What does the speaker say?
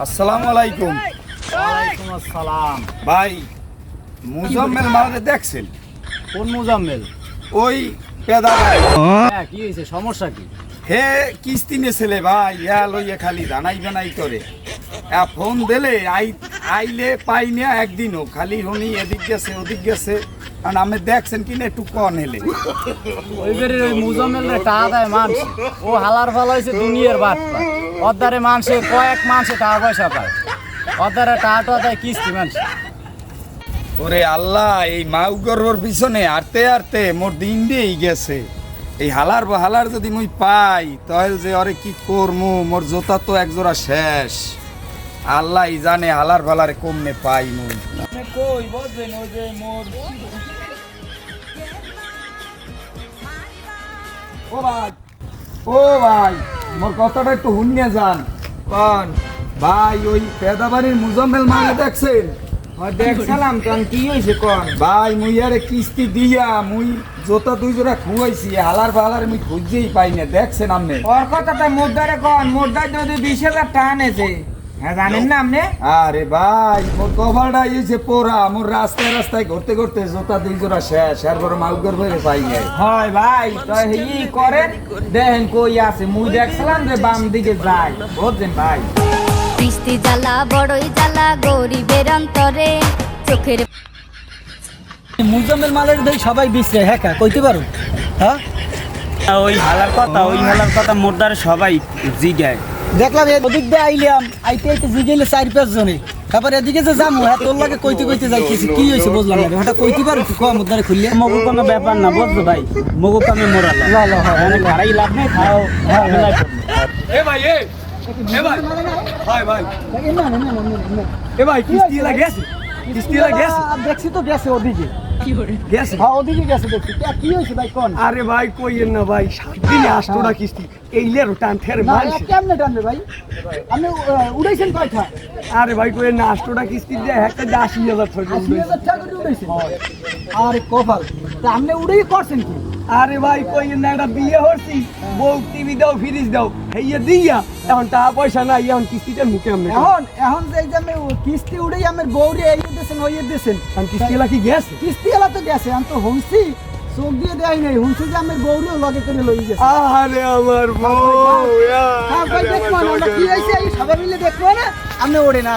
আসসালামু আলাইকুম। ওয়ালাইকুম আসসালাম। ভাই মুজাম্মেল মারাতে দেখছেন? কোন মুজাম্মেল? ওই পেদা ভাই। হ্যাঁ, কি হয়েছে? সমস্যা কি? হে কিস্তি নেছিলে ভাই, লইয়ে খালি দানাই বানাই করে ফোন দিলে আইলে পাই না একদিনও, খালি হনি এদিক গেছে ওদিক গেছে। কারণ আমি দেখছেন কিনা একটু কন এলে ওই বেরের ওই মুজাম্মেল রে টাকা দেয় মানুষ, ও হালার ফালা হয়েছে দুনিয়ার বাদ পায়। অর্ধারে মানুষে কয়েক মানুষে টাকা পয়সা পায়, অর্ধারে টাকাটা দেয় কিস্তি মানুষ। ওরে আল্লাহ, এই মাউ গর্বর পিছনে হারতে হারতে মোর দিন দিয়েই গেছে। এই হালার যদি মুই পাই তাহলে যে ওরে কি করমু, মোর জোতা তো একজোড়া শেষ। আল্লাহ জানে হালার ফালারে কমনে পাই মুই। কই বুঝবেন ওই যে মোর ও ভাই মোর কথাটা একটু শুনিয়ে যান। কোন ভাই ওই পেদাবাড়ির মুজাম্মেল মানে দেখছেন? দেখছিলাম তো, কি হয়েছে কোন? ভাই মুই আরে কিস্তি দিয়া মুই জোতা দুই জোড়া খুঁয়াইছি, হালার ফালার মুই খুঁজেই পাই না। দেখছেন আপনি? ওর কথাটা মোদ্দারে কোন? মোদ্দার যদি 20,000 টাকা নেছে, হ্যাঁ জানেন না আপনি? আরে ভাই মোর কভারটা এসে পোড়া, মোর রাস্তায় রাস্তায় ঘুরতে ঘুরতে জোতা দুই জোড়া শেষ, এরপর মাউগর ভরে পাই নাই। হয় ভাই, তো ই করেন, দেখেন কই আছে। মুই দেখছিলাম যে বাম দিকে যায়, বুঝছেন ভাই? বৃষ্টি জ্বালা বড়ই জ্বালা গরিবের অন্তরে চোখের মুজাম্মেল মালের দেই সবাই বিশ্রে হ্যাঁ কইতে পারো। হ্যাঁ ওই হালার কথা মোদ্দারে সবাই জিগায়। দেখলাম ওদিক দিয়ে আইলাম, আইতে জিগেলে 4-5 জনে, তারপরে এদিকে যে যাবো হ্যাঁ তোর লাগে কইতে যাইতেছি। কি হয়েছে বুঝলাম না, হঠাৎ কইতে পারো তুই কম মুদ্দারে খুললে? মগু কোনো ব্যাপার না, বুঝছো ভাই? মগু কামে মোরালা ভাড়াই লাভ নেই, খাও। এ ভাই এ ভাই কিস্তি লাগেছে, কিস্তি লাগেছে। দেখছি তো গেছে ওদিকে গেছে? হ্যাঁ ওদিকে গেছে দেখছি। কি হয়েছে ভাই কোন? আরে ভাই কইেন না ভাই, 7 দিনে 8টা কিস্তি এইলের টান ফেরে না মারছে। কেমনে টানবে ভাই? আপনি উড়াইছেন কয়টা? আরে ভাই কইেন না, 8টা কিস্তি দিয়ে একটা 80,000 টাকা 80,000 টাকা করে উড়াইছেন? আরে কপাল, তা আপনি উড়াই করছেন কি? আরে ভাই কইেন না, একটা বিয়ে হচ্ছি, বউ টিভি দাও ফ্রিজ দাও হেইয়া দিয়া, এখন টাকা পয়সা নাই, এখন কিস্তিটার মুখে আমি এখন যে এই যে আমি কিস্তি উড়াই আমার বউরে এই দিয়েছেন ওই দিয়েছেন, কিস্তিলা কি গেছে? কিস্তি এলা তো গেছে। আমি তো হুঁসি চোখ দিয়ে দেয় নাই, হুঁসি যে আমার বউরেও লগে করে লই গেছে। আরে আমার বউ হ্যাঁ ভাই দেখবো না, আমরা কি হয়েছে এই সবাই মিলে দেখবো না, আপনি ওড়ে না।